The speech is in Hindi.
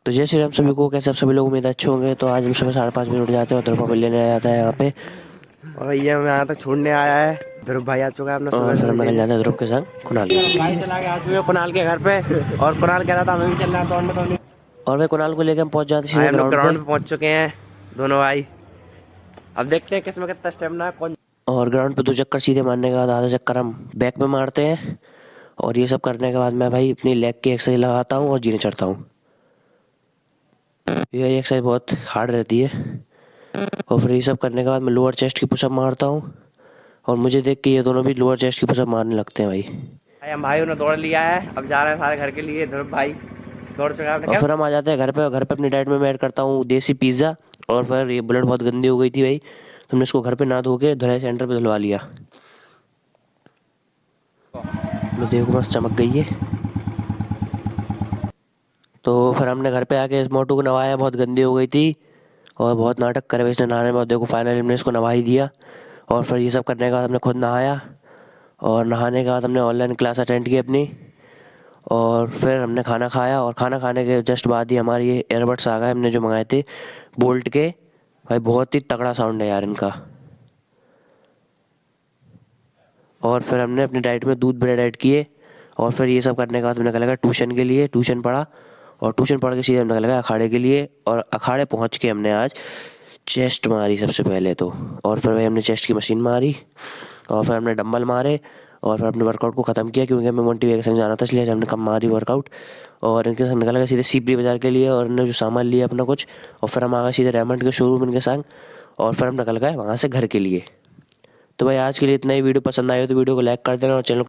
तो जय श्री राम सभी को। कैसे आप सभी लोग उम्मीद है अच्छे होंगे। तो आज हम सुबह 5:30 बजे उठ जाते हैं और ध्रुव लेने आ जाता है यहाँ पे। और ये हमें यहाँ तक छोड़ने आया है। ध्रुव भाई आ चुका है अपना सुबह और फिर सुबह हम निकल लेने। जाते हैं ध्रुव के संग कुणाल। गाड़ी चला के आ चुके हैं कुणाल के घर पे। और कुणाल कह रहा था हमें भी चलना है दौड़ने दौड़ने। और वह कुणाल को लेकर हम पहुंच जाते हैं आए सीधे हम लोग ग्राउंड पे। ग्राउंड पे पहुंच चुके हैं दोनों भाई। अब देखते हैं किसमें कितना स्टेमिना है कौन। और ग्राउंड पे 2 चक्कर सीधे मारने के बाद आधा चक्कर हम बैक में मारते हैं। और ये सब करने के बाद मैं भाई अपनी लेग की एक्सरसाइज लगाता हूँ और जीने चढ़ता हूँ। ये एक्सरसाइज बहुत हार्ड रहती है। और फिर ये सब करने के बाद मैं लोअर चेस्ट की पुशअप मारता हूँ। और मुझे देख के ये दोनों भी लोअर चेस्ट की पुशअप मारने लगते हैं भाई। भाई हम भाई उन्हें दौड़ लिया है। अब जा रहे हैं सारे घर के लिए। ध्रुव भाई दौड़ चुका है आपने और क्या। फिर हम आ जाते हैं घर पे। घर पे अपनी डाइट में मैं ऐड करता हूँ देसी पिज़्ज़ा। और फिर ये बुलेट बहुत गंदी हो गई थी भाई, तो हमने इसको घर पे ना धो के धुलाई सेंटर पे धुलवा लिया। लो देखो मस्त चमक गई है। तो फिर हमने घर पे आके इस मोटू को नवाया, बहुत गंदी हो गई थी और बहुत नाटक करे इसने नहाने में। और देखो फाइनली हमने इसको नवा ही दिया। और फिर ये सब करने के बाद हमने खुद नहाया। और नहाने के बाद हमने ऑनलाइन क्लास अटेंड की अपनी। और फिर हमने खाना खाया और खाना खाने के जस्ट बाद ही हमारे ये एयरबड्स आ गए हमने जो मंगाए थे बोल्ट के। भाई बहुत ही तगड़ा साउंड है यार इनका। और फिर हमने अपनी डाइट में दूध ब्रेड ऐड किए। और फिर ये सब करने के बाद हमने निकल गया ट्यूशन के लिए। ट्यूशन पढ़ा और ट्यूशन पढ़ के सीधे हमने निकल गया अखाड़े के लिए। और अखाड़े पहुंच के हमने आज चेस्ट मारी सबसे पहले तो। और फिर भाई हमने चेस्ट की मशीन मारी। और फिर हमने डंबल मारे। और फिर अपने वर्कआउट को ख़त्म किया क्योंकि हमें मोंटी भैया के संग जाना था, इसलिए आज हमने कम मारी वर्कआउट। और इनके संग निकल गए सीधे सीपरी बाज़ार के लिए और इन्होंने जो सामान लिया अपना कुछ। और फिर हम आ गए सीधे रेमंड के शोरूम इनके संग। और फिर हम निकल गए वहाँ से घर के लिए। तो भाई आज के लिए इतना ही। वीडियो पसंद आए हो तो वीडियो को लाइक कर देना और चैनल